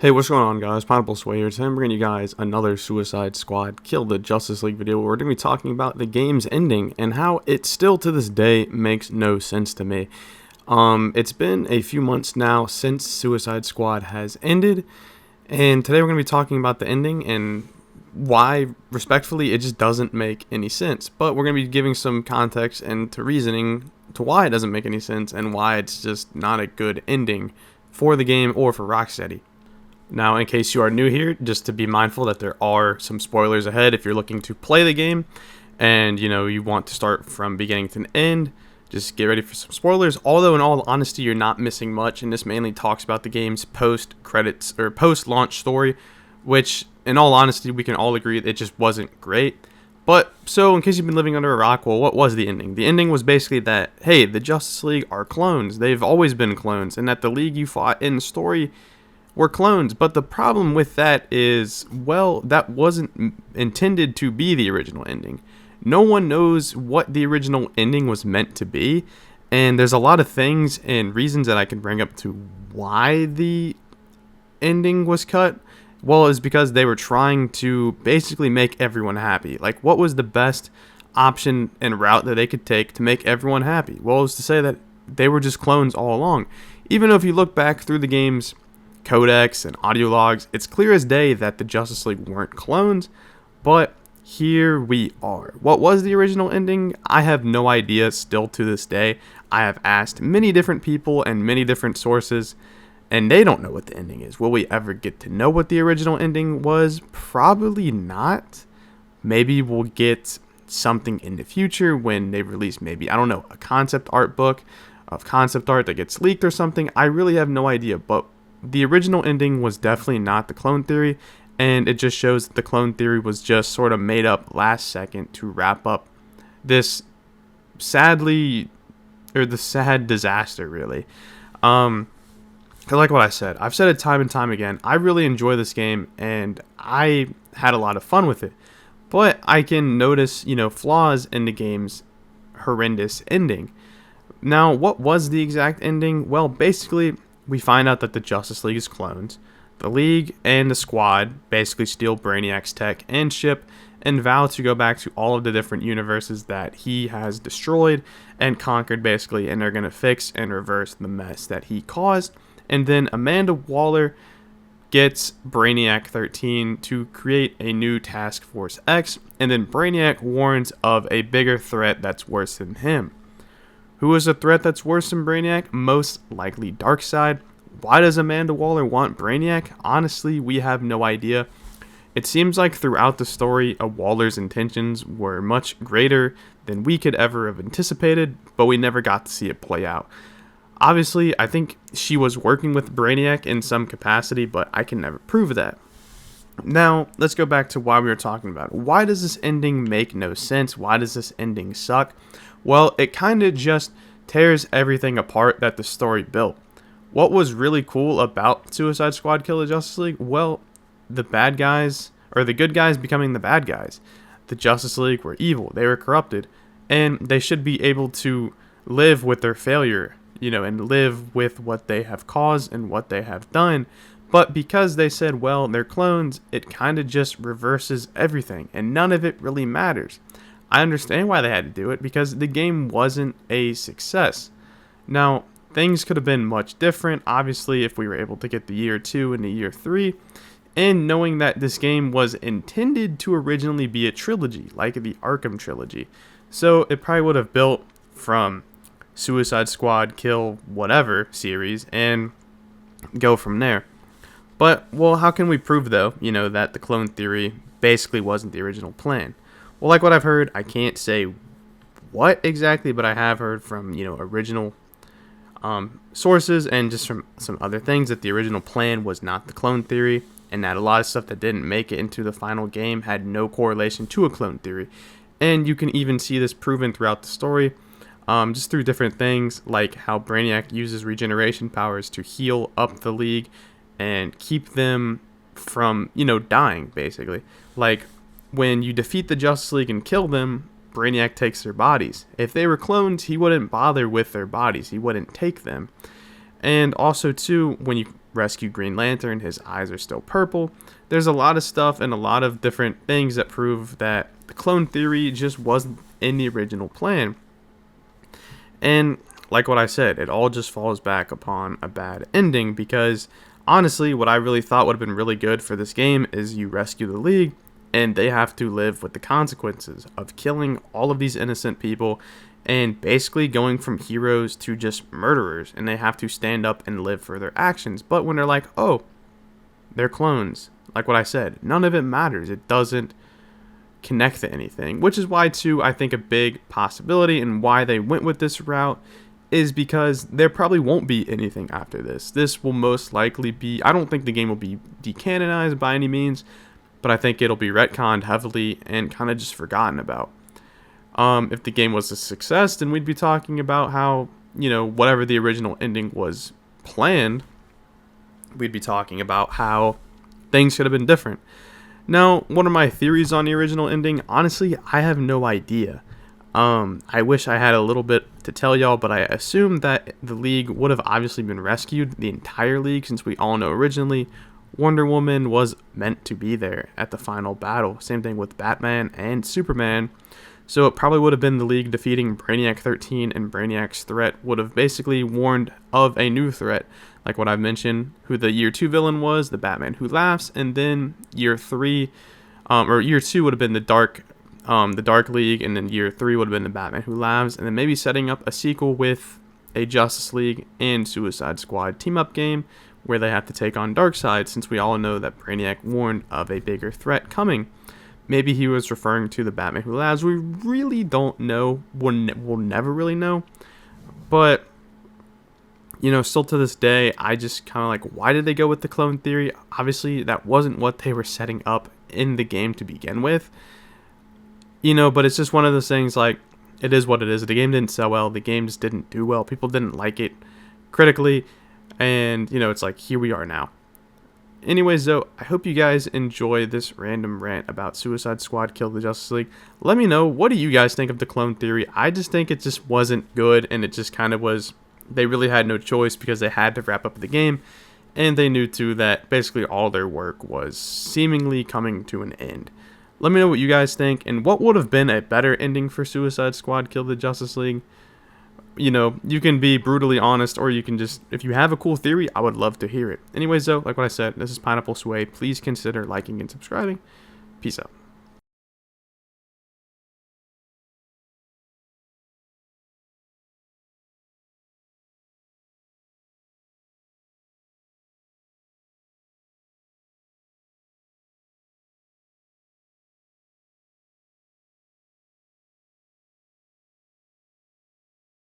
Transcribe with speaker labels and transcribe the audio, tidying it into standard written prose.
Speaker 1: Hey, what's going on, guys? Pineapple Sway here. Today I'm bringing you guys another Suicide Squad Kill the Justice League video where we're going to be talking about the game's ending and how it still to this day makes no sense to me. It's been a few months now since Suicide Squad has ended, and today we're going to be talking about the ending and why, respectfully, it just doesn't make any sense. But we're going to be giving some context and to reasoning to why it doesn't make any sense and why it's just not a good ending for the game or for Rocksteady. Now, in case you are new here, just to be mindful that there are some spoilers ahead if you're looking to play the game and, you want to start from beginning to end, just get ready for some spoilers. Although, in all honesty, you're not missing much, and this mainly talks about the game's post-credits or post-launch story, which, in all honesty, we can all agree it just wasn't great. But, so, in case you've been living under a rock, well, what was the ending? The ending was basically that, hey, the Justice League are clones. They've always been clones, and that the League you fought in the story were clones. But the problem with that is, well, that wasn't intended to be the original ending. No one knows what the original ending was meant to be, and there's a lot of things and reasons that I can bring up to why the ending was cut. Well, it's because they were trying to basically make everyone happy. Like, what was the best option and route that they could take to make everyone happy? Well, it was to say that they were just clones all along. Even though if you look back through the game's codex and audio logs, it's clear as day that the Justice League weren't clones, but here we are. What was the original ending? I have no idea still to this day. I have asked many different people and many different sources, and they don't know what the ending is. Will we ever get to know what the original ending was? Probably not. Maybe we'll get something in the future when they release maybe, I don't know, a concept art book of concept art that gets leaked or something. I really have no idea, but the original ending was definitely not the clone theory, and it just shows that the clone theory was just sort of made up last second to wrap up this sad disaster, really. Like what I said, I've said it time and time again, I really enjoy this game, and I had a lot of fun with it. But I can notice, flaws in the game's horrendous ending. Now, what was the exact ending? Well, basically, we find out that the Justice League is clones. The League and the Squad basically steal Brainiac's tech and ship and vow to go back to all of the different universes that he has destroyed and conquered, basically, and they're going to fix and reverse the mess that he caused. And then Amanda Waller gets Brainiac 13 to create a new Task Force X, and then Brainiac warns of a bigger threat that's worse than him. Who is a threat that's worse than Brainiac? Most likely Darkseid. Why does Amanda Waller want Brainiac? Honestly, we have no idea. It seems like throughout the story, Waller's intentions were much greater than we could ever have anticipated, but we never got to see it play out. Obviously, I think she was working with Brainiac in some capacity, but I can never prove that. Now, let's go back to why we were talking about it. Why does this ending make no sense? Why does this ending suck? Well, it kind of just tears everything apart that the story built. What was really cool about Suicide Squad Kill the Justice League? Well, the bad guys, or the good guys becoming the bad guys. The Justice League were evil, they were corrupted, and they should be able to live with their failure, and live with what they have caused and what they have done. But because they said, well, they're clones, it kind of just reverses everything, and none of it really matters. I understand why they had to do it, because the game wasn't a success. Now, things could have been much different, obviously, if we were able to get the year 2 and the year 3, and knowing that this game was intended to originally be a trilogy, like the Arkham trilogy. So it probably would have built from Suicide Squad, Kill, whatever series, and go from there. But, well, how can we prove, though, that the clone theory basically wasn't the original plan? Well, like what I've heard, I can't say what exactly, but I have heard from, original sources and just from some other things that the original plan was not the clone theory, and that a lot of stuff that didn't make it into the final game had no correlation to a clone theory. And you can even see this proven throughout the story, just through different things, like how Brainiac uses regeneration powers to heal up the League and keep them from, dying, basically. Like, when you defeat the Justice League and kill them, Brainiac takes their bodies. If they were clones, he wouldn't bother with their bodies. He wouldn't take them. And also, too, when you rescue Green Lantern, his eyes are still purple. There's a lot of stuff and a lot of different things that prove that the clone theory just wasn't in the original plan. And like what I said, it all just falls back upon a bad ending, because honestly, what I really thought would have been really good for this game is you rescue the League and they have to live with the consequences of killing all of these innocent people and basically going from heroes to just murderers, and they have to stand up and live for their actions. But when they're like, oh, they're clones, like what I said, none of it matters. It doesn't connect to anything, which is why, too, I think a big possibility and why they went with this route is because there probably won't be anything after this. This will most likely be, I don't think the game will be decanonized by any means, but I think it'll be retconned heavily and kind of just forgotten about. If the game was a success, then we'd be talking about how, whatever the original ending was planned, we'd be talking about how things could have been different. Now, what are my theories on the original ending? Honestly, I have no idea. I wish I had a little bit to tell y'all, but I assume that the League would have obviously been rescued, the entire League, since we all know originally Wonder Woman was meant to be there at the final battle. Same thing with Batman and Superman. So it probably would have been the League defeating Brainiac 13, and Brainiac's threat would have basically warned of a new threat, like what I've mentioned, who the Year 2 villain was, the Batman Who Laughs, and then Year 2 would have been the Dark League, and then Year 3 would have been the Batman Who Laughs, and then maybe setting up a sequel with a Justice League and Suicide Squad team-up game where they have to take on Darkseid, since we all know that Brainiac warned of a bigger threat coming. Maybe he was referring to the Batman Who Laughs. We really don't know. We'll never really know. But, still to this day, I just kind of like, why did they go with the clone theory? Obviously, that wasn't what they were setting up in the game to begin with. But it's just one of those things, like, it is what it is. The game didn't sell well. The game just didn't do well. People didn't like it critically. And, it's like, here we are now. Anyways, though, I hope you guys enjoy this random rant about Suicide Squad Kill the Justice League. Let me know, what do you guys think of the clone theory? I just think it just wasn't good, and it just kind of was, they really had no choice because they had to wrap up the game, and they knew, too, that basically all their work was seemingly coming to an end. Let me know what you guys think, and what would have been a better ending for Suicide Squad Kill the Justice League. You can be brutally honest, or you can just, if you have a cool theory, I would love to hear it. Anyways, though, like what I said, this is Pineapple Sway. Please consider liking and subscribing. Peace out.